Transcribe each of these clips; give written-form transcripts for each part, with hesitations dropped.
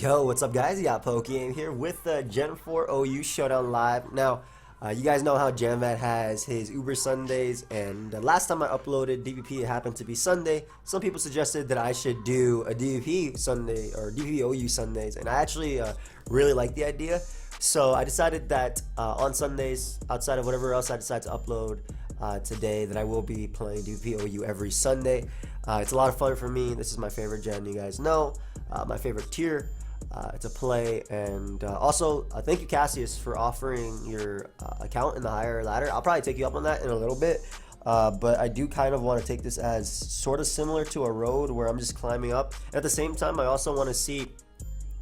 Yo, what's up guys? You got PokeaimMD here with the Gen 4 OU Showdown Live. Now, you guys know how JamVat has his Uber Sundays, and the last time I uploaded DPP, it happened to be Sunday. Some people suggested that I should do a DPP Sunday or DPP OU Sundays, and I actually really like the idea. So I decided that on Sundays, outside of whatever else I decide to upload today, that I will be playing DPP OU every Sunday. It's a lot of fun for me. This is my favorite gen, you guys know. My favorite tier to play, and also thank you Cassius for offering your account in the higher ladder. I'll probably take you up on that in a little bit, but I do kind of want to take this as sort of similar to a road where I'm just climbing up. At the same time, I also want to see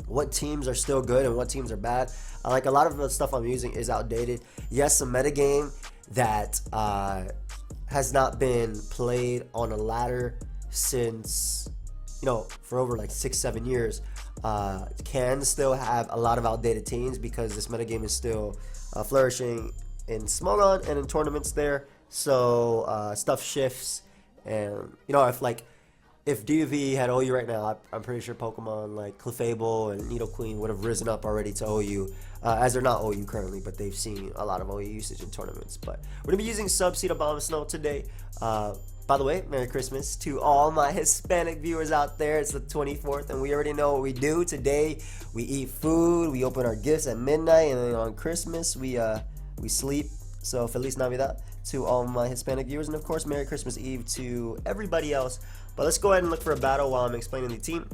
what teams are still good and what teams are bad. Like a lot of the stuff I'm using is outdated. Yes, a metagame that has not been played on a ladder since, you know, for over like 6-7 years, can still have a lot of outdated teams because this metagame is still flourishing in Smogon and in tournaments there. So stuff shifts, and you know, if DPP had OU right now, I'm pretty sure Pokemon like Clefable and Nidoqueen would have risen up already to OU, as they're not OU currently, but they've seen a lot of OU usage in tournaments. But we're gonna be using Subseed Abomasnow today. By the way, Merry Christmas to all my Hispanic viewers out there. It's the 24th, and we already know what we do. Today, we eat food, we open our gifts at midnight, and then on Christmas, we sleep. So, Feliz Navidad to all my Hispanic viewers, and of course, Merry Christmas Eve to everybody else. But let's go ahead and look for a battle while I'm explaining the team.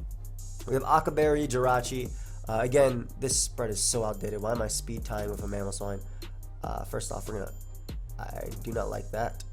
We have Akaberry, Jirachi. Again, this spread is so outdated. Why am I speed tying with a Mamoswine? First off, I do not like that.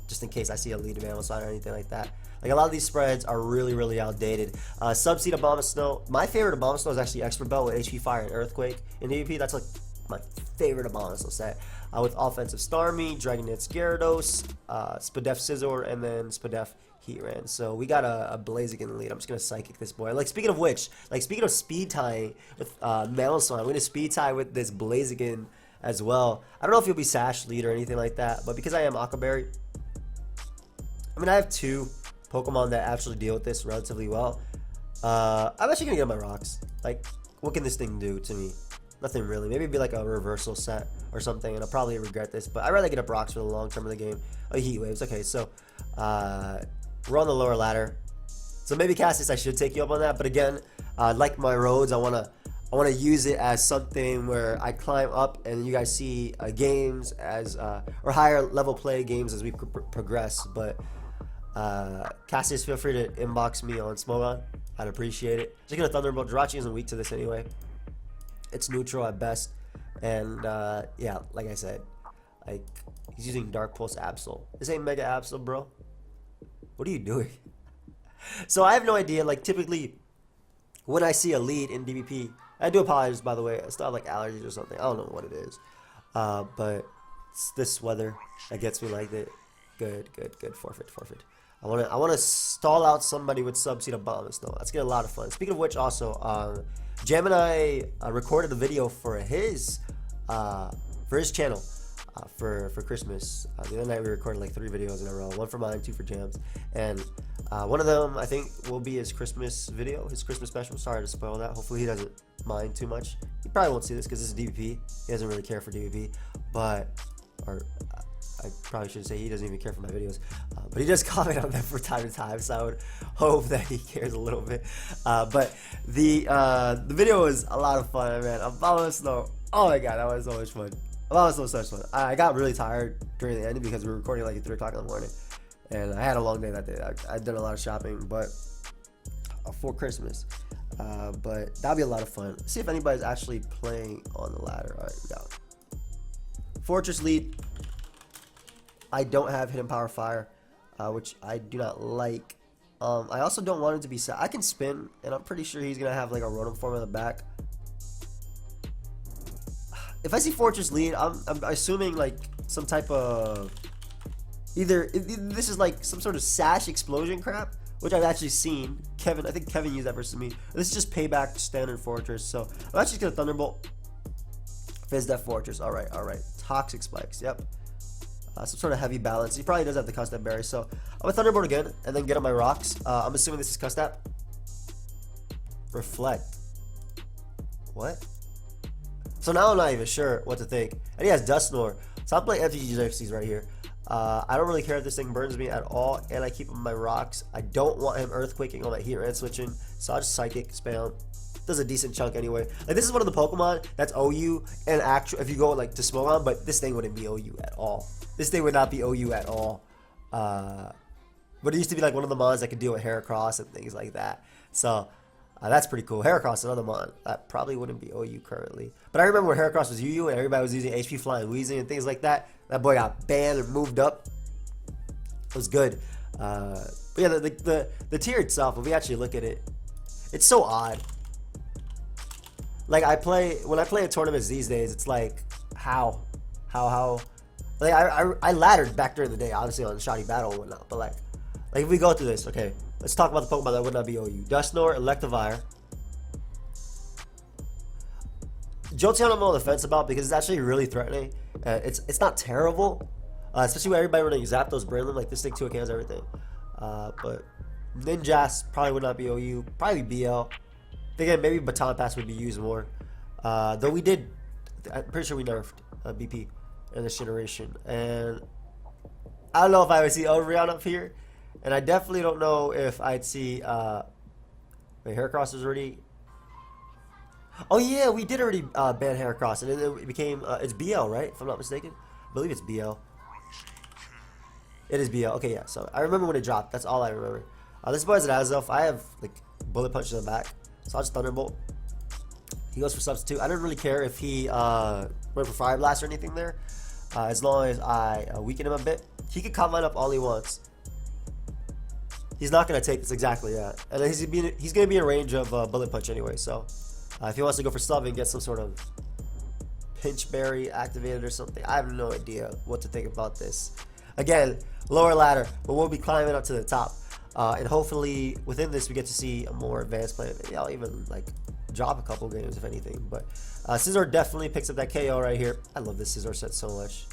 Just in case I see a lead Mamoswine or anything like that. Like, a lot of these spreads are really outdated. Subseed Abomasnow. My favorite Abomasnow is actually Expert Belt with HP Fire and Earthquake. In DPP, that's like my favorite Abomasnow set. With offensive Starmie, Dragonite Gyarados, Spadef Scizor, and then Spadef Heatran. So we got a Blaziken lead. I'm just gonna Psychic this boy. Like, speaking of which, like, speaking of speed tying with Mamoswine, I'm gonna speed tie with this Blaziken as well. I don't know if he'll be Sash lead or anything like that, but because I am Akaberry, I mean, I have two Pokemon that actually deal with this relatively well. I'm actually gonna get my rocks. Like, what can this thing do to me? Nothing really. Maybe it'd be like a reversal set or something, and I'll probably regret this, but I'd rather get up rocks for the long term of the game. Oh, Heat Waves. Okay, so we're on the lower ladder. So maybe Cassius, I should take you up on that, but again, like my roads, I wanna use it as something where I climb up and you guys see games as or higher level play games as we progress. But Cassius, feel free to inbox me on Smogon. I'd appreciate it. Just gonna Thunderbolt. Jirachi isn't weak to this anyway. It's neutral at best, and yeah, like I said, like, he's using Dark Pulse Absol. This ain't Mega Absol, bro. What are you doing? So I have no idea. Like, typically, when I see a lead in DPP, I do apologize, by the way. I still have like allergies or something. I don't know what it is, but it's this weather that gets me like that. Good. Forfeit. I wanna stall out somebody with Subseed Abomasnow. Let's get a lot of fun. Speaking of which, also, Jam and I recorded a video for his channel for Christmas. The other night we recorded like 3 videos in a row. 1 for mine, 2 for Jam's, and one of them I think will be his Christmas video, his Christmas special. Sorry to spoil that. Hopefully he doesn't mind too much. He probably won't see this because this is DPP. He doesn't really care for DPP, but I probably should say he doesn't even care for my videos, but he does comment on them from time to time, so I would hope that he cares a little bit. But the video was a lot of fun, man. Abomasnow, oh my god, that was so much fun. Abomasnow was such fun. I got really tired during the end because we were recording like at 3 o'clock in the morning, and I had a long day that day. I'd done a lot of shopping, but for Christmas. But that'll be a lot of fun. Let's see if anybody's actually playing on the ladder. All right, we got Fortress lead. I don't have Hidden Power Fire, which I do not like. I also don't want him to be set. I can spin, and I'm pretty sure he's going to have like a Rotom form in the back. If I see Fortress lead, I'm assuming like some type of either this is like some sort of Sash Explosion crap, which I've actually seen. I think Kevin used that versus me. This is just payback standard Fortress. So I'm actually going to Thunderbolt. Fizz Death Fortress. All right. Toxic Spikes. Yep. Some sort of heavy balance. He probably does have the Custap Berry, so I'm gonna Thunderbolt again and then get on my rocks. I'm assuming this is Custap. Reflect. What? So now I'm not even sure what to think. And he has Dust Snore. So I'm playing MTG Xerxes right here. I don't really care if this thing burns me at all, and I keep him my rocks. I don't want him earthquaking on that heat red switching, so I'll just psychic spam. Does a decent chunk anyway. Like, this is one of the Pokemon that's OU and actual if you go like to Smogon, but this thing wouldn't be OU at all. This thing would not be OU at all. But it used to be like one of the mons that could deal with Heracross and things like that. So that's pretty cool. Heracross, another mon. That probably wouldn't be OU currently. But I remember when Heracross was UU and everybody was using HP Flying Weezing and things like that. That boy got banned and moved up. It was good. But yeah, the tier itself, when we actually look at it, it's so odd. Like when I play in tournaments these days, it's like how like I laddered back during the day, obviously on Shoddy Battle and whatnot. But like if we go through this, okay, let's talk about the Pokemon that would not be OU. Dusknoir, Electivire. Jolteon I'm on the fence about because it's actually really threatening. It's not terrible, especially when everybody running Zapdos, Brilliant, like this thing 2 cans everything. But Ninjask probably would not be OU. Probably BL. Again, maybe Baton Pass would be used more. Though we did, I'm pretty sure we nerfed BP in this generation. And I don't know if I would see Overeon up here. And I definitely don't know if I'd see, wait, Heracross is already, oh yeah, we did already ban Heracross. And then it became, it's BL, right? If I'm not mistaken. I believe it's BL. It is BL. Okay, yeah. So I remember when it dropped. That's all I remember. This boy's an Azelf. I have like bullet punches in the back. So I'll just Thunderbolt. He goes for substitute. I didn't really care if he went for Fire Blast or anything there. As long as I weaken him a bit. He can comp line up all he wants. He's not going to take this exactly, yeah. And then he's going to be in range of Bullet Punch anyway. So if he wants to go for Stub and get some sort of Pinch Berry activated or something, I have no idea what to think about this. Again, lower ladder, but we'll be climbing up to the top. And hopefully within this we get to see a more advanced play. Maybe I'll even like drop a couple games if anything. But Scizor definitely picks up that KO right here. I love this Scizor set so much.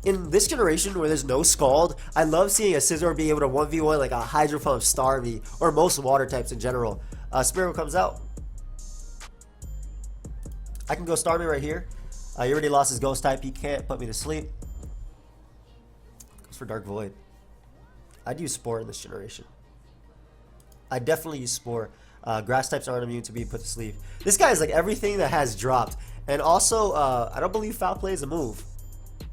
In this generation where there's no Scald, I love seeing a Scizor be able to 1v1 like a Hydro Pump Starmie or most water types in general. Spearow comes out. I can go Starmie right here. He already lost his Ghost type. He can't put me to sleep. Goes for Dark Void. I'd use Spore in this generation. I definitely use Spore. Grass types aren't immune to being put to sleep. This guy is like everything that has dropped. And also, I don't believe Foul Play is a move.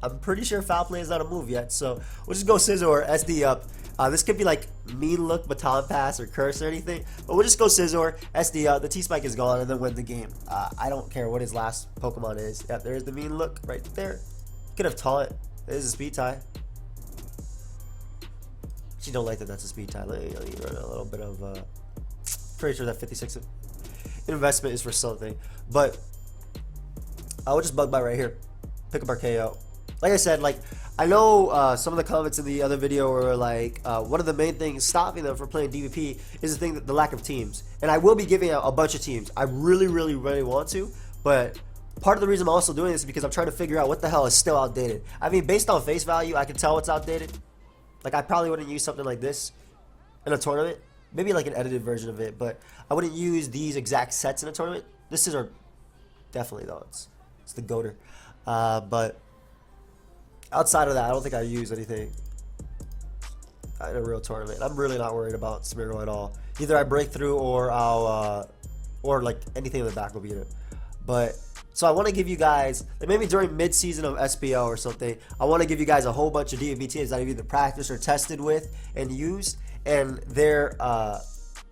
I'm pretty sure Foul Play is not a move yet. So we'll just go Scizor, SD up. This could be like Mean Look, Baton Pass, or Curse or anything. But we'll just go Scizor, SD up. The T-Spike is gone and then win the game. I don't care what his last Pokemon is. Yep, there's the Mean Look right there. Could have Taunt. There's a Speed Tie. Actually, don't like that that's a Speed Tie. Let me run a little bit of... pretty sure that 56 investment is for something. But I will just Bug Bite right here. Pick up our KO. Like I said, like I know some of the comments in the other video were like one of the main things stopping them from playing DPP is the lack of teams. And I will be giving out a bunch of teams. I really want to, but part of the reason I'm also doing this is because I'm trying to figure out what the hell is still outdated. I mean, based on face value, I can tell what's outdated. Like I probably wouldn't use something like this in a tournament. Maybe like an edited version of it, but I wouldn't use these exact sets in a tournament. This is our definitely though. It's the goater. But outside of that, I don't think I use anything in a real tournament. I'm really not worried about Spearow at all. Either I break through or I'll or like anything in the back will be in it. But so I want to give you guys, like maybe during mid-season of SPO or something, I want to give you guys a whole bunch of DPP teams that I've either practiced or tested with and used, and they're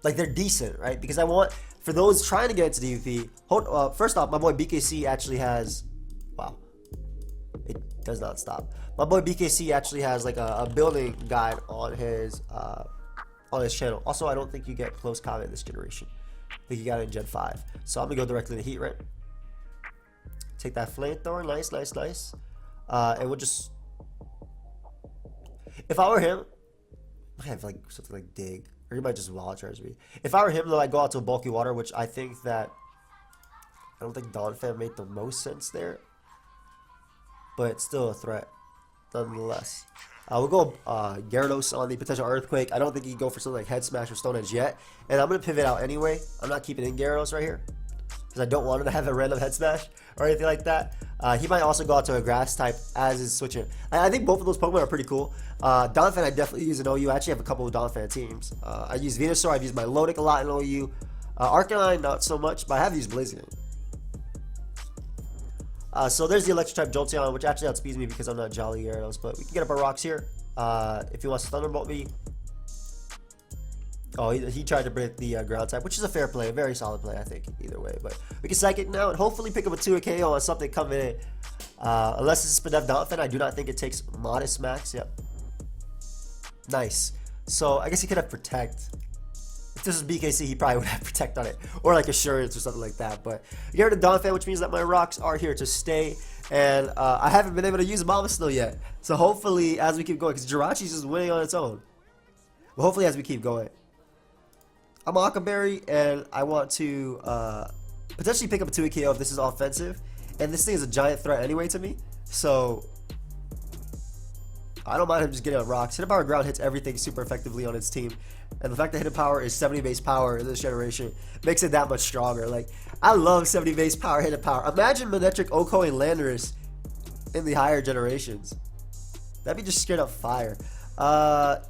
like they're decent, right? Because I want for those trying to get into DPP. First off, my boy BKC actually has, wow, it does not stop. My boy BKC actually has like a building guide on his channel. Also, I don't think you get close combat in this generation. I think you got it in Gen 5. So I'm gonna go directly to Heat Rent. Take that Flamethrower, nice. And we'll just, if I were him, I have like something like Dig, or he might just Wild Charge me. If I were him though, I'd go out to a Bulky Water, which I think that, I don't think Donphan made the most sense there, but it's still a threat nonetheless. We'll go Gyarados on the potential Earthquake. I don't think he'd go for something like Head Smash or Stone Edge yet. And I'm going to pivot out anyway. I'm not keeping in Gyarados right here, because I don't want him to have a random Head Smash or anything like that. He might also go out to a Grass type as is switching. I think both of those Pokemon are pretty cool. Donphan I definitely use in OU. I actually have a couple of Donphan teams. I use Venusaur. I've used my Milotic a lot in OU. Arcanine, not so much, but I have used Blaziken. So there's the Electric type Jolteon, which actually outspeeds me because I'm not Jolly Gyarados, but we can get up our rocks here. If he wants to Thunderbolt me. Oh, he tried to break the ground type, which is a fair play, a very solid play, I think, either way. But we can Psychic now and hopefully pick up a 2 KO on something coming in. Unless it's Spadef Donphan, I do not think it takes Modest Max. Yep. Nice. So I guess he could have Protect. If this was BKC, he probably would have Protect on it. Or like Assurance or something like that. But we get rid of Donphan, which means that my rocks are here to stay. And I haven't been able to use Abomasnow yet. So hopefully, as we keep going, because Jirachi's just winning on its own. But hopefully, as we keep going. I'm Aqua Berry, and I want to potentially pick up a 2 KO if this is offensive. And this thing is a giant threat anyway to me. So I don't mind him just getting on rocks. Hidden Power Ground hits everything super effectively on its team. And the fact that Hidden Power is 70 base power in this generation makes it that much stronger. Like, I love 70 base power, Hidden Power. Imagine Manectric, Oko, and Landorus in the higher generations. That'd be just straight up fire.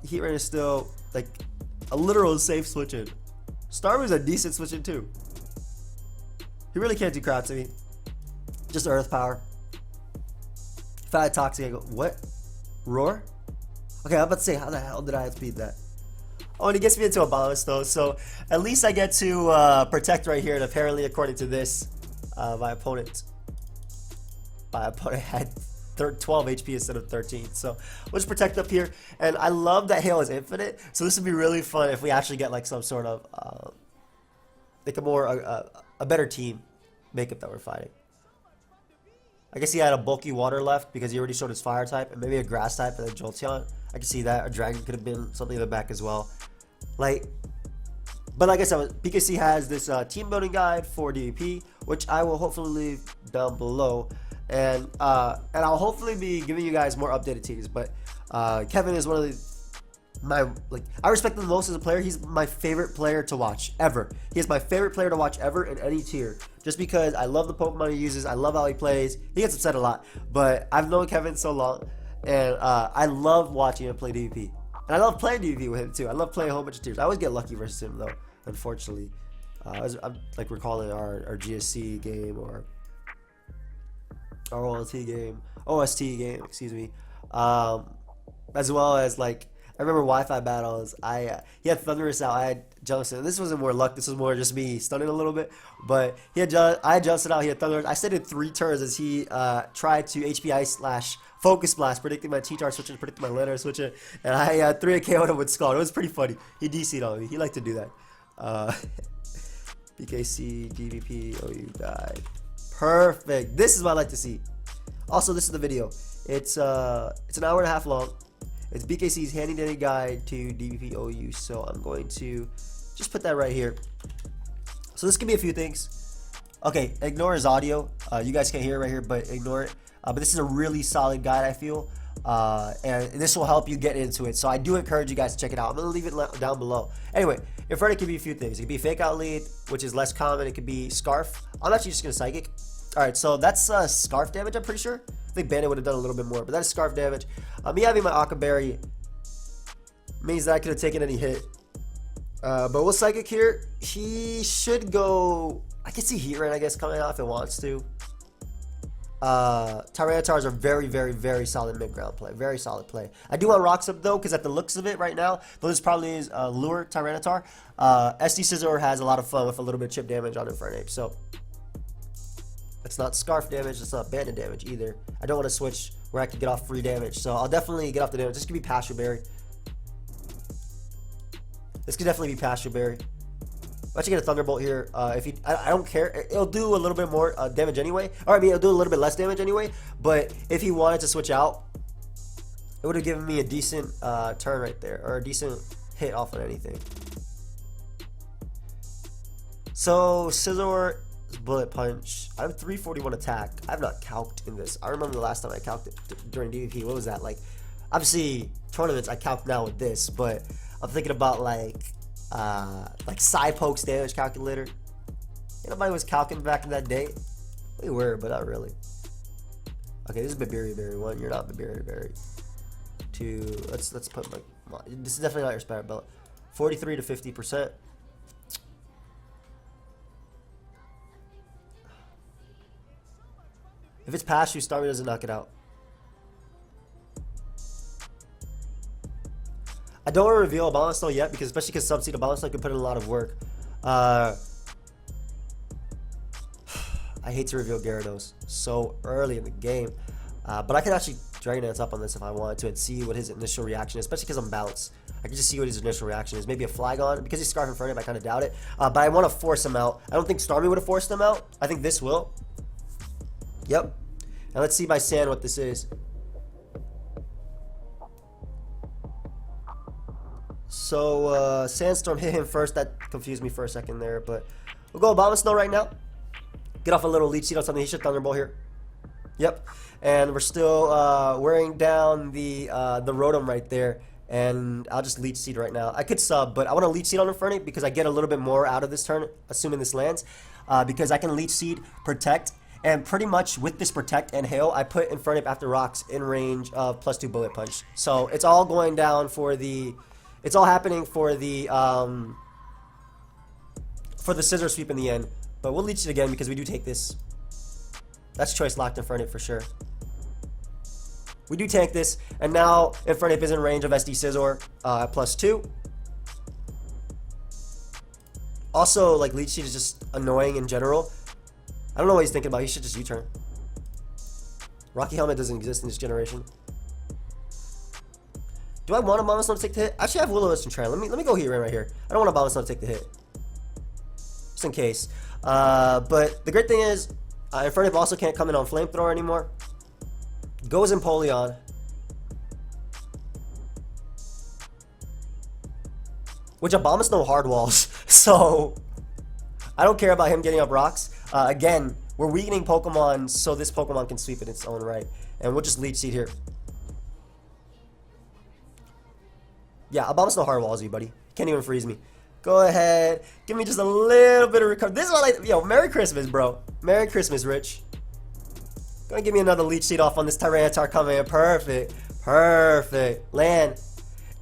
Heat Rain is still like a literal safe switch in. Starmie's a decent switch in too. He really can't do crap to me. Just Earth Power. If I had Toxic, I go, what? Roar? Okay, I'm about to say, how the hell did I outspeed that? Oh, and he gets me into Abomasnow, so at least I get to protect right here, and apparently, according to this, my opponent had 12 HP instead of 13, so we'll just protect up here. And I love that Hail is infinite, so this would be really fun if we actually get like some sort of like a better team makeup that we're fighting. I guess he had a bulky water left because he already showed his fire type, and maybe a grass type and a Jolteon. I can see that. A dragon could have been something in the back as well. Like, but like I said, BKC has this team building guide for DPP, which I will hopefully leave down below. And I'll hopefully be giving you guys more updated teams. But Kevin is one of I respect him the most as a player. He's my favorite player to watch ever. He is my favorite player to watch ever in any tier. Just because I love the Pokemon he uses. I love how he plays. He gets upset a lot. But I've known Kevin so long. And I love watching him play DPP. And I love playing DPP with him too. I love playing a whole bunch of tiers. I always get lucky versus him though, unfortunately. I'm like recalling our GSC game or our OST game, excuse me. As well as like, I remember Wi-Fi battles. He had Thunderous out. I had Jellicent. This wasn't more luck. This was more just me stunning a little bit. But I had Jellicent out. He had Thunderous. I stayed in 3 turns as he tried to HP Ice Slash, Focus Blast, predicting my T-Tar switcher, predicting my Lantern switcher, and I 3 KO'd him with Scald. It was pretty funny. He DC'd on me. He liked to do that. BKC, DPP, OU guide. Perfect. This is what I like to see. Also, this is the video. It's an hour and a half long. It's BKC's handy dandy guide to DPP OU. So I'm going to just put that right here. So this could be a few things. Okay, ignore his audio. You guys can't hear it right here, but ignore it. But this is a really solid guide, I feel. And this will help you get into it. So I do encourage you guys to check it out. I'm going to leave it down below. Anyway, in front it could be a few things. It could be Fake Out Lead, which is less common. It could be Scarf. I'm actually just going to Psychic. Alright, so that's Scarf damage, I'm pretty sure. I think Bandit would have done a little bit more, but that is Scarf damage. Me having my Aqua Berry means that I could have taken any hit. But we'll Psychic here. He should go... I can see Heat Rain, I guess, coming out if it wants to. Tyrannitars are very, very, very solid mid-ground play. Very solid play. I do want Rocks up, though, because at the looks of it right now, though this probably is Lure Tyranitar, SD Scizor has a lot of fun with a little bit of chip damage on Infernape, so... It's not Scarf damage, it's not Bandit damage either. I don't want to switch where I can get off free damage, so I'll definitely get off the damage. This could be Pasture Berry. This could definitely be Pasture Berry. I'll actually get a Thunderbolt here. I don't care. It'll do a little bit more damage anyway. Or I mean, it'll do a little bit less damage anyway. But if he wanted to switch out, it would have given me a decent turn right there, or a decent hit off of anything. So Scizor, Bullet Punch. I have 341 attack. I have not calced in this. I remember the last time I calced it during DPP. What was that like? Obviously, tournaments I calc now with this, but I'm thinking about like side pokes damage calculator. Nobody was calcing back in that day. We were, but not really. Okay, this is Babiri Berry 1. You're not Babiri Berry 2. Let's put my. This is definitely not your spirit belt. 43 to 50%. If it's past you, Starmie doesn't knock it out. I don't want to reveal Abomasnow yet, because especially because Subseed Abomasnow can put in a lot of work. I hate to reveal Gyarados so early in the game, but I can actually Dragon Dance up on this if I wanted to and see what his initial reaction is, especially because I'm bounced. I can just see what his initial reaction is. Maybe a Flygon, because he's Scarf in front of him, I kind of doubt it. But I want to force him out. I don't think Starmie would have forced him out. I think this will. Yep. Now let's see by Sand what this is. So, Sandstorm hit him first. That confused me for a second there, but we'll go Abomasnow right now. Get off a little Leech Seed on something. He should Thunderbolt here. Yep. And we're still wearing down the Rotom right there. And I'll just Leech Seed right now. I could sub, but I want to Leech Seed on Infernape because I get a little bit more out of this turn, assuming this lands. Because I can Leech Seed, Protect, and pretty much with this Protect and Hail, I put Infernape after Rocks in range of +2 Bullet Punch. So it's all going down for the... It's all happening for the Scissor Sweep in the end. But we'll Leech it again because we do take this. That's choice locked Infernape for sure. We do tank this, and now Infernape is in range of SD Scizor at +2. Also, like, Leech Seed is just annoying in general. I don't know what he's thinking about. He should just U-turn. Rocky Helmet doesn't exist in this generation. Do I want Abomasnow to take the hit? Actually, I have Will-O-Wisp and Tran. Let me go here right here. I don't want Abomasnow to take the hit, just in case. But the great thing is, Infernape also can't come in on Flamethrower anymore. Goes Empoleon. Which Abomasnow hard walls, so I don't care about him getting up rocks. Again, we're weakening Pokemon so this Pokemon can sweep in its own right, and we'll just Leech Seed here. Yeah, Abomasnow hard walls you, buddy. Can't even freeze me. Go ahead. Give me just a little bit of recovery. This is what I... Yo, Merry Christmas, bro. Merry Christmas, Rich. Go and give me another Leech Seed off on this Tyranitar coming in. Perfect. Perfect. Land.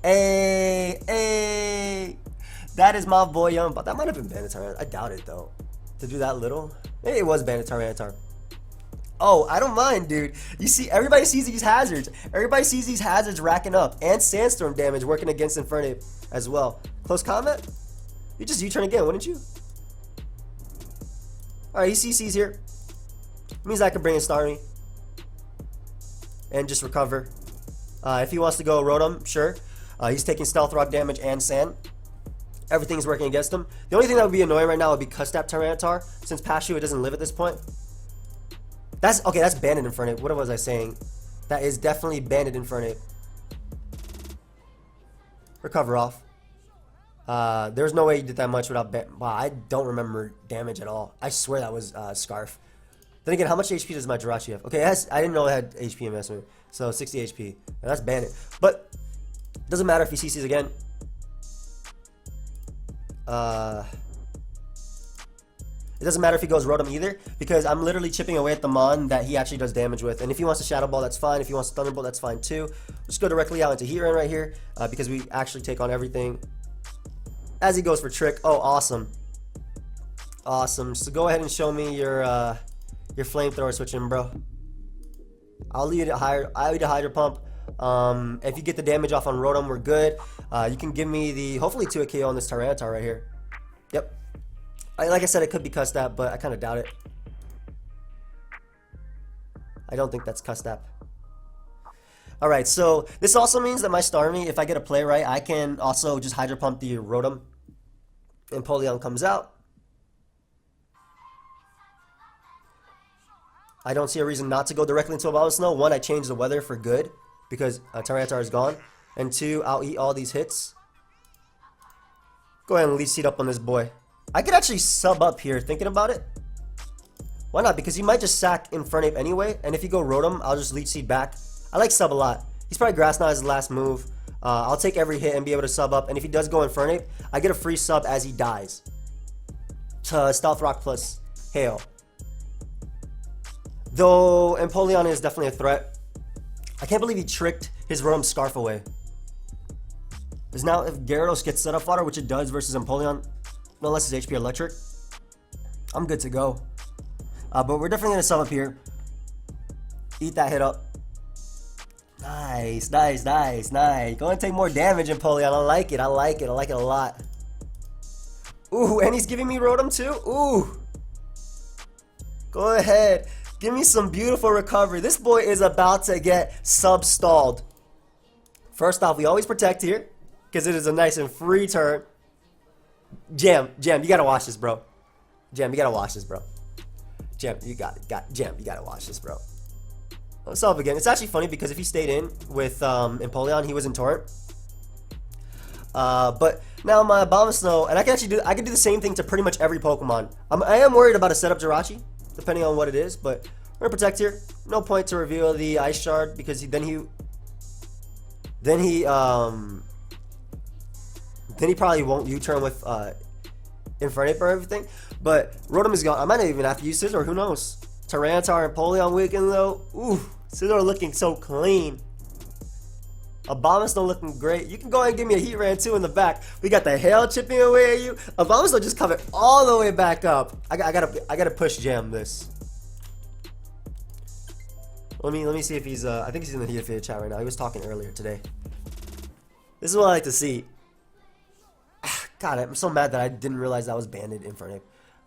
Hey. Hey. That is my boy, Young. But that might have been Bandit Tyranitar. I doubt it, though. To do that little. Maybe it was Bandit Tyranitar. Oh, I don't mind, dude. You see, everybody sees these hazards. Everybody sees these hazards racking up. And Sandstorm damage working against Infernape as well. Close combat? You just U-turn again, wouldn't you? Alright, he CC's here. Means I can bring in Starmie. And just recover. If he wants to go Rotom, sure. He's taking Stealth Rock damage and Sand. Everything's working against him. The only thing that would be annoying right now would be Custap Tyranitar. Since Pashu, it doesn't live at this point. That's okay. That's Bandit Infernape. What was I saying? That is definitely Bandit Infernape. Recover off. There's no way he did that much without. Wow, I don't remember damage at all. I swear that was Scarf. Then again, how much HP does my Jirachi have? Okay, I didn't know it had HP investment. So 60 HP. And that's Bandit. But it doesn't matter if he CCs again. It doesn't matter if he goes Rotom either, because I'm literally chipping away at the Mon that he actually does damage with. And if he wants to Shadow Ball, that's fine. If he wants to Thunderbolt, that's fine too. Just go directly out into Heatran right here, because we actually take on everything. As he goes for Trick. Oh, awesome. Awesome. So go ahead and show me your Flamethrower switching, bro. I'll lead it higher. I'll lead a Hydro Pump. If you get the damage off on Rotom, we're good. You can give me the, hopefully 2 KO on this Tyranitar right here. Yep. Like I said, it could be Custap, but I kind of doubt it. I don't think that's Custap. Alright, so this also means that my Starmie, if I get a play right, I can also just Hydro Pump the Rotom. And Empoleon comes out. I don't see a reason not to go directly into Abomasnow. One, I changed the weather for good, because Tyranitar is gone. And two, I'll eat all these hits. Go ahead and Leech Seed up on this boy. I could actually sub up here, thinking about it. Why not? Because he might just sack Infernape anyway, and if you go Rotom, I'll just Leech Seed back. I like sub a lot. He's probably Grass Knot his last move. I'll take every hit and be able to sub up. And if he does go Infernape, I get a free sub as he dies. To Stealth Rock plus Hail. Though Empoleon is definitely a threat. I can't believe he tricked his Rotom Scarf away. Because now if Gyarados gets set up fodder, which it does versus Empoleon, unless it's HP Electric, I'm good to go. But we're definitely going to sub up here. Eat that hit up. Nice. Go and take more damage, Empoleon. I like it a lot. Ooh, and he's giving me Rotom too? Ooh. Go ahead. Give me some beautiful recovery. This boy is about to get sub-stalled. First off, we always protect here, because it is a nice and free turn. Jam, you gotta watch this, bro. Jam, you gotta watch this, bro. Jam, you gotta watch this, bro. What's up again? It's actually funny because if he stayed in with Empoleon, he was in Torrent. But now my Abomasnow, and I can do the same thing to pretty much every Pokemon. I am worried about a setup Jirachi, depending on what it is, but we're gonna protect here. No point to reveal the Ice Shard because then he probably won't U-turn with Infernape or everything. But Rotom is gone. I might not even have to use Scizor. Who knows? Tyranitar and Empoleon weekend though. Ooh, Scizor looking so clean. Abomasnow looking great. You can go ahead and give me a Heat Ran too in the back. We got the hail chipping away at you. Abomasnow just covered all the way back up. I gotta push jam this. Let me see if he's I think he's in the Heat chat right now. He was talking earlier today. This is what I like to see. God, I'm so mad that I didn't realize that was banded Infernape.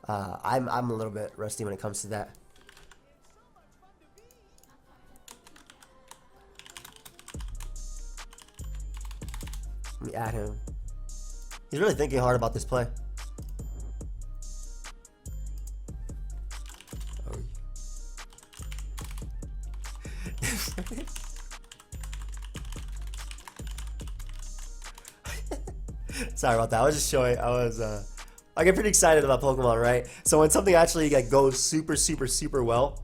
I'm a little bit rusty when it comes to that. Let me add him. He's really thinking hard about this play. Sorry about that. I was just showing. I get pretty excited about Pokemon, right? So when something actually like goes super well.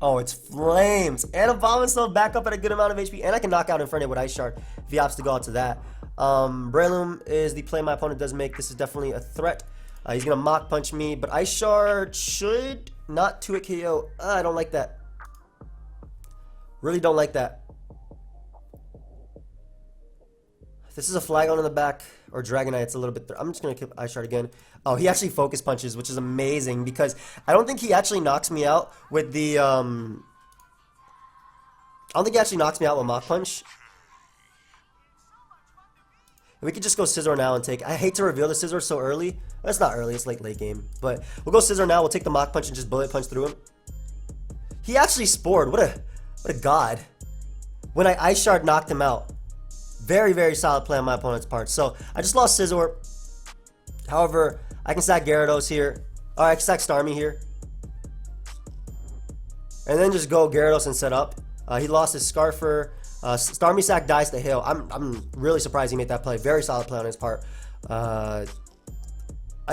Oh, it's flames. And Abomasnow back up at a good amount of HP. And I can knock out Infernape with Ice Shard if he opts to go out to that. Breloom is the play my opponent does make. This is definitely a threat. He's going to Mach Punch me. But Ice Shard should not 2-hit KO. I don't like that. Really don't like that. This is a Flagon in the back, or Dragonite, it's a little bit... I'm just going to kill Ice Shard again. Oh, he actually Focus Punches, which is amazing, because I don't think he actually knocks me out with the... I don't think he actually knocks me out with Mach Punch. We could just go Scizor now and take... I hate to reveal the Scizor so early. It's not early, it's like late game. But we'll go Scizor now, we'll take the Mach Punch and just Bullet Punch through him. He actually spored. What a god. When I Ice Shard knocked him out. Very solid play on my opponent's part. So, I just lost Scizor. However, I can stack Gyarados here. Or I can stack Starmie here. And then just go Gyarados and set up. He lost his Scarfer. Starmie sack dies to Hail. I'm really surprised he made that play. Very solid play on his part. I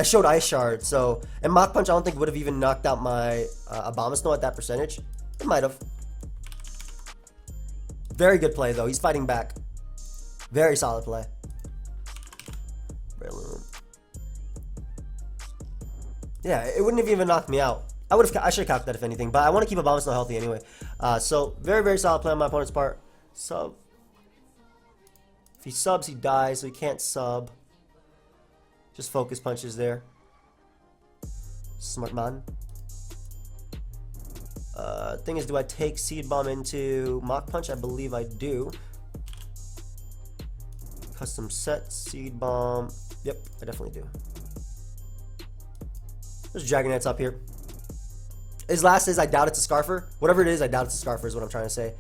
showed Ice Shard. So, and Mach Punch I don't think would have even knocked out my Abomasnow at that percentage. It might have. Very good play though. He's fighting back. Very solid play. Yeah, it wouldn't have even knocked me out. I should have capped that if anything, but I want to keep Abomasnow healthy anyway. So very solid play on my opponent's part. Sub. If he subs, he dies, so he can't sub. Just Focus Punches there. Smart man. Thing is, do I take Seed Bomb into Mach Punch? I believe I do. Custom set, Seed Bomb. Yep, I definitely do. There's Dragonites up here. His last is I doubt it's a Scarfer. Whatever it is, I doubt it's a Scarfer is what I'm trying to say.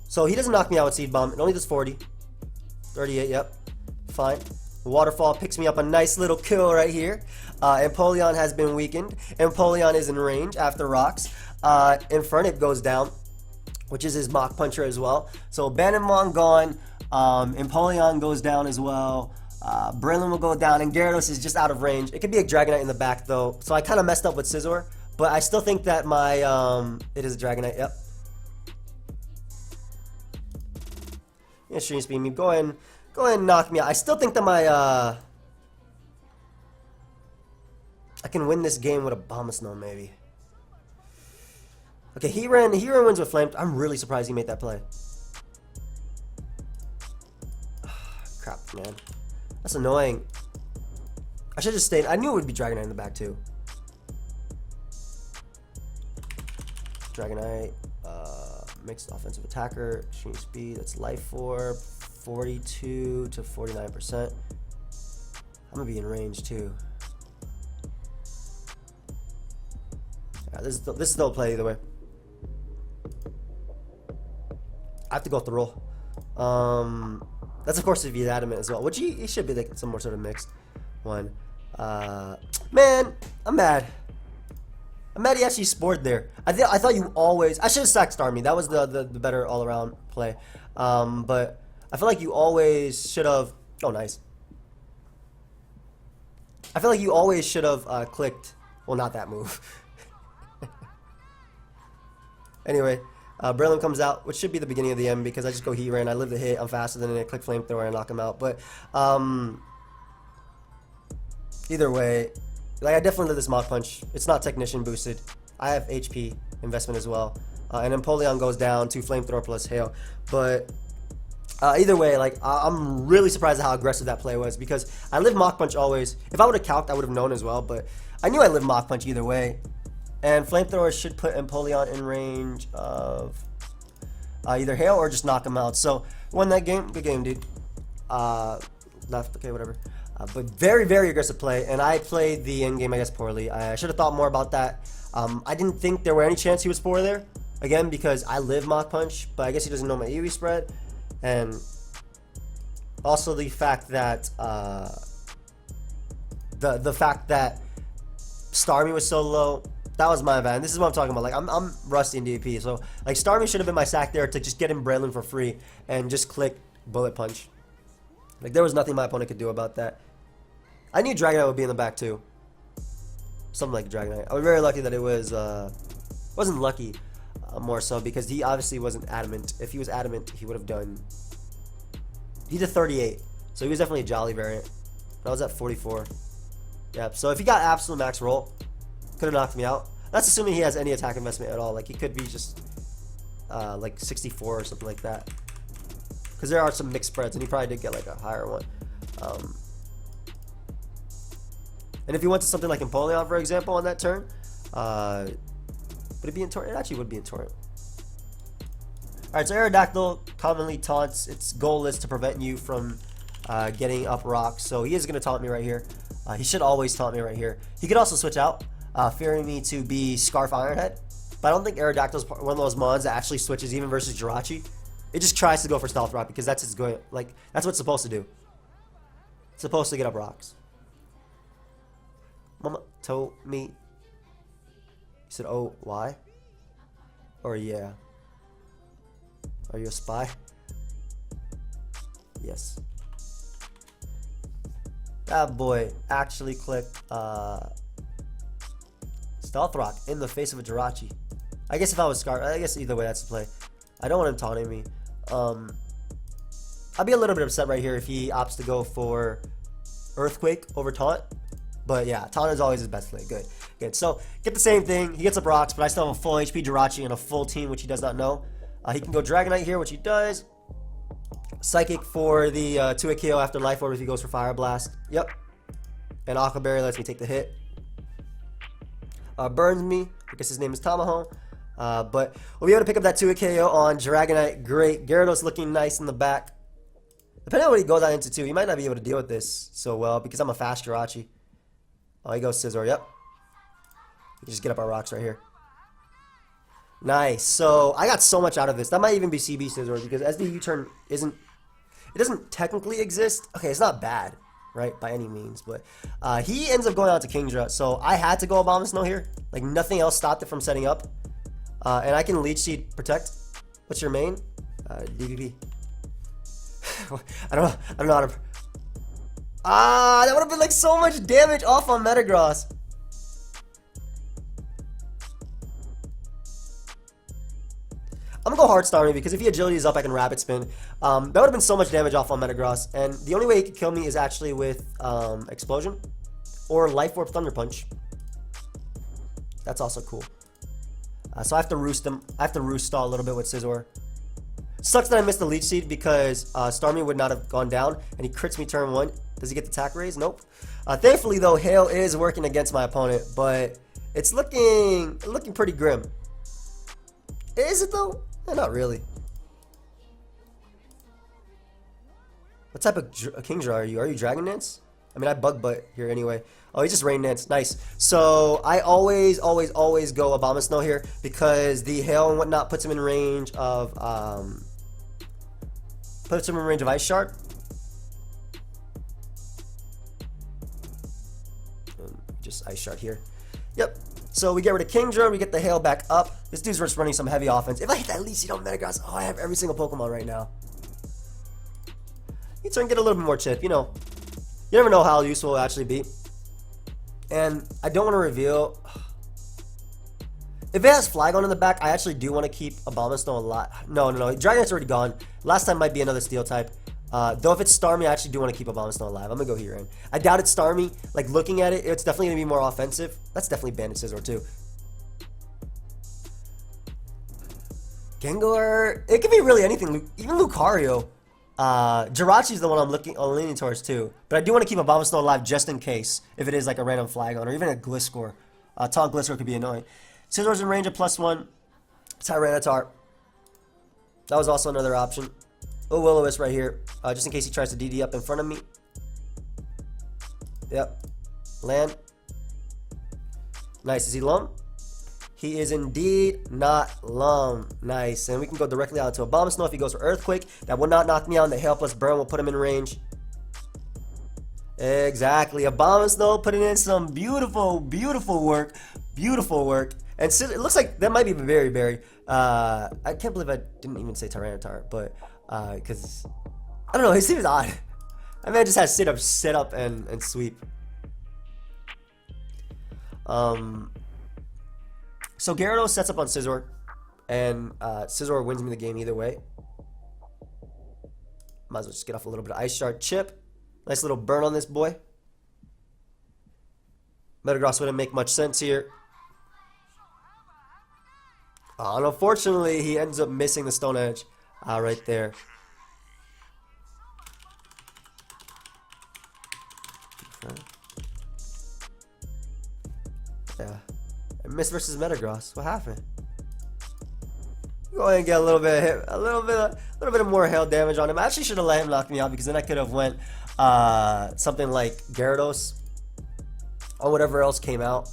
So he doesn't knock me out with Seed Bomb. It only does 40. 38, yep. Fine. The Waterfall picks me up a nice little kill right here. Empoleon has been weakened. Empoleon is in range after Rocks. Infernape goes down, which is his Mach Puncher as well. So Banamon gone. Empoleon goes down as well. Breloom will go down, and Gyarados is just out of range. It could be a Dragonite in the back though, so I kind of messed up with Scizor, but I still think that my it is a Dragonite. Yep. Yeah, stream speed me. Go ahead and knock me out. I still think that my I can win this game with Abomasnow maybe. Okay, he ran wins with Flame. I'm really surprised he made that play. Crap, man. That's annoying. I should just stayed. I knew it would be Dragonite in the back too. Dragonite, mixed offensive attacker, extreme speed, that's life 4, 42 to 49%. I'm gonna be in range too. Yeah, this is still a play either way. I have to go with the roll. That's of course if he's adamant as well, which he should be like some more sort of mixed one. Man, I'm mad. I'm mad he actually spored there. I thought you always. I should have sacked Starmie. That was the better all around play. But I feel like you always should have. Oh, nice. I feel like you always should have clicked. Well, not that move. Anyway, Berlin comes out, which should be the beginning of the end because I just go Heat Ray and I live the hit. I'm faster than it. Click Flamethrower and knock him out. But either way, like I definitely live this Mach Punch. It's not Technician boosted. I have HP investment as well. And Empoleon goes down to Flamethrower plus Hail. But either way, like I'm really surprised at how aggressive that play was because I live Mach Punch always. If I would have calced, I would have known as well. But I knew I lived Mach Punch either way. And Flamethrower should put Empoleon in range of either Hail or just knock him out. So won that game. Good game, dude. Left. Okay, whatever. But very, very aggressive play, and I played the end game, I guess, poorly. I should have thought more about that. I didn't think there were any chance he was 4 there, again, because I live Mach Punch, but I guess he doesn't know my EV spread, and also the fact that the fact that Starmie was so low, that was my bad. This is what I'm talking about. Like I'm rusty in DP, so like Starmie should have been my sack there to just get him Braylon for free and just click Bullet Punch. Like there was nothing my opponent could do about that. I knew Dragonite would be in the back too. Something like Dragonite. I was very lucky that it was wasn't lucky, more so because he obviously wasn't adamant. If he was adamant, he would have done. He did 38, so he was definitely a Jolly variant. I was at 44. Yep. So if he got absolute max roll, could have knocked me out. That's assuming he has any attack investment at all. Like he could be just like 64 or something like that. Because there are some mixed spreads, and he probably did get like a higher one. And if he went to something like Empoleon, for example, on that turn, would it be in Torrent? It actually would be in Torrent. Alright, so Aerodactyl commonly taunts. Its goal is to prevent you from getting up rocks. So he is going to taunt me right here. He should always taunt me right here. He could also switch out, fearing me to be Scarf Ironhead. But I don't think Aerodactyl is one of those mons that actually switches even versus Jirachi. It just tries to go for Stealth Rock because that's its going. Like that's what it's supposed to do. It's supposed to get up rocks. Mama told me. You said, "Oh, why?" Or yeah. Are you a spy? Yes. That boy actually clicked Stealth Rock in the face of a Jirachi. I guess if I was Scar, I guess either way that's the play. I don't want him taunting me. I'd be a little bit upset right here if he opts to go for Earthquake over Taunt. But yeah, Taunt is always his best play. Good. Good. So, get the same thing. He gets up rocks, but I still have a full HP Jirachi and a full team, which he does not know. He can go Dragonite here, which he does. Psychic for the 2-hit KO after Life Orb if he goes for Fire Blast. Yep. And Aqua Berry lets me take the hit. Burns me. I guess his name is Tamaho. But we'll be able to pick up that 2-hit KO on Dragonite. Great. Gyarados looking nice in the back. Depending on what he goes out into, too, he might not be able to deal with this so well because I'm a fast Jirachi. Oh, he goes Scizor. Yep. We can just get up our rocks right here. Nice. So I got so much out of this. That might even be CB Scizor because SD U-turn isn't. It doesn't technically exist. Okay, it's not bad, right, by any means. But he ends up going out to Kingdra. So I had to go Abomasnow here. Like nothing else stopped it from setting up. And I can Leech Seed Protect. What's your main? DPP. I don't know how to. That would have been like so much damage off on Metagross. I'm gonna go hard Starmie because if he agility is up, I can rapid spin. That would have been so much damage off on Metagross, and the only way he could kill me is actually with Explosion or Life Orb Thunder Punch. That's also cool. So I have to roost him. I have to roost stall a little bit with Scizor. Sucks that I missed the Leech Seed because Starmie would not have gone down, and he crits me turn 1. Does he get the attack raise? Nope. Thankfully, though, Hail is working against my opponent, but it's looking pretty grim. Is it, though? Not really. What type of Kingdra are you? Are you Dragon Dance? I mean, I Bug Butt here anyway. Oh, he's just Rain Dance. Nice. So I always go Abomasnow here because the Hail and whatnot puts him in range of Ice Shard. Just Ice Shard here. Yep. So we get rid of Kingdra, we get the Hail back up. This dude's just running some heavy offense. If I hit that Leech Seed on Metagross, oh, I have every single Pokemon right now. You turn get a little bit more chip, you know. You never know how useful it will actually be. And I don't want to reveal. If it has Flygon in the back, I actually do want to keep Abomasnow a lot. No. Dragonite's already gone. Last time might be another Steel type. Though if it's Starmie, I actually do want to keep Abomasnow alive. I'm going to go here in. I doubt it's Starmie. Like, looking at it, it's definitely going to be more offensive. That's definitely Bandit Scizor, too. Gengar. It could be really anything. Even Lucario. Jirachi's the one I'm leaning towards, too. But I do want to keep Abomasnow alive just in case. If it is, like, a random Flygon or even a Gliscor. Taunt Gliscor could be annoying. Scizor's in range of +1. Tyranitar. That was also another option. Oh, Will-O-Wisp right here, just in case he tries to DD up in front of me. Yep. Land. Nice. Is he Lum? He is indeed not Lum. Nice. And we can go directly out to Abomasnow if he goes for Earthquake. That will not knock me out, and the Hail plus Burn will put him in range. Exactly. Abomasnow putting in some beautiful work. Beautiful work. And it looks like that might be Berry. I can't believe I didn't even say Tyranitar, but because I don't know, his seems odd. I mean, I just had sit up and sweep. So Gyarados sets up on Scizor, and Scizor wins me the game either way. Might as well just get off a little bit of Ice Shard chip. Nice little burn on this boy. Metagross wouldn't make much sense here. And unfortunately, he ends up missing the Stone Edge right there. Yeah. I missed versus Metagross. What happened? Go ahead and get a little bit of more hail damage on him. I actually should have let him knock me out because then I could have went something like Gyarados or whatever else came out.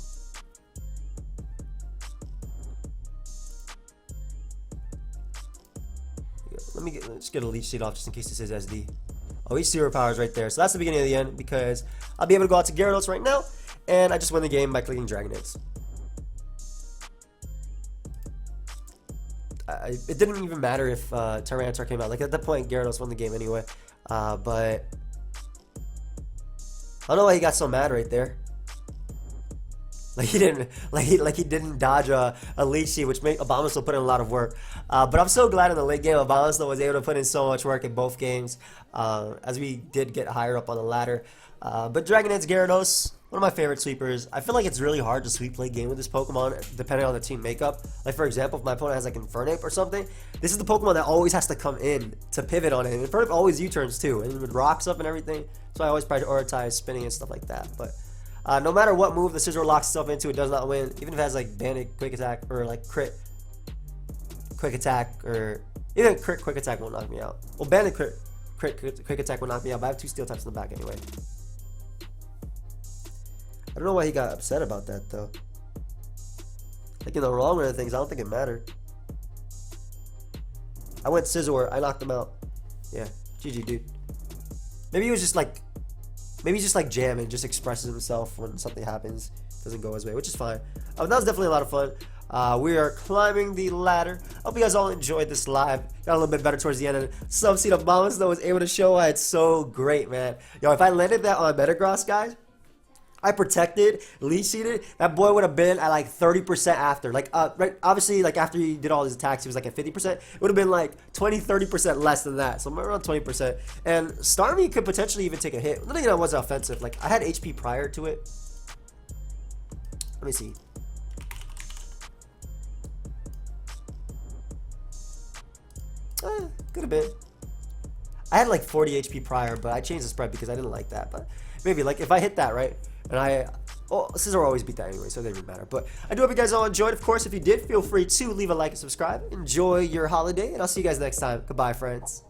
Let's get a Leech Seed off just in case this is SD. Oh, he's superpowers right there. So that's the beginning of the end because I'll be able to go out to Gyarados right now, and I just win the game by clicking Dragon Dance. It didn't even matter if Tyranitar came out. Like at that point, Gyarados won the game anyway. But I don't know why he got so mad right there. Like he didn't dodge a Leech Seed, which made Abomasnow put in a lot of work. But I'm so glad in the late game Abomasnow was able to put in so much work in both games, as we did get higher up on the ladder. But Dragonite's Gyarados, one of my favorite sweepers. I feel like it's really hard to sweep late game with this Pokemon, depending on the team makeup. Like for example, if my opponent has like Infernape or something, this is the Pokemon that always has to come in to pivot on it. And Infernape always U-turns too, and with rocks up and everything. So I always prioritize spinning and stuff like that. But no matter what move the Scizor locks itself into, it does not win. Even if it has like Bandit Quick Attack or like Crit Quick Attack, or even Crit Quick Attack won't knock me out. Well, Bandit Crit Quick Attack will knock me out, but I have 2 Steel types in the back anyway. I don't know why he got upset about that though. Like in the wrong run of things, I don't think it mattered. I went Scizor, I knocked him out. Yeah, GG dude. Maybe he was just like, maybe he's just like jamming, just expresses himself when something happens, doesn't go his way, which is fine. That was definitely a lot of fun. We are climbing the ladder. Hope you guys all enjoyed this live. Got a little bit better towards the end, and some seed of Abomasnow was able to show why it's so great, man. Yo, if I landed that on Metagross, guys, I protected, lead seeded, that boy would have been at like 30% after. Like, right, obviously, like after he did all his attacks, he was like at 50%. It would have been like 20-30% less than that. So I'm around 20%. And Starmie could potentially even take a hit. Nothing that was offensive. Like, I had HP prior to it. Let me see. Could have been. I had like 40 HP prior, but I changed the spread because I didn't like that. But maybe, like, if I hit that, right, and Scissor always beat that anyway, so it doesn't even matter. But I do hope you guys all enjoyed. Of course, if you did, feel free to leave a like and subscribe. Enjoy your holiday, and I'll see you guys next time. Goodbye, friends.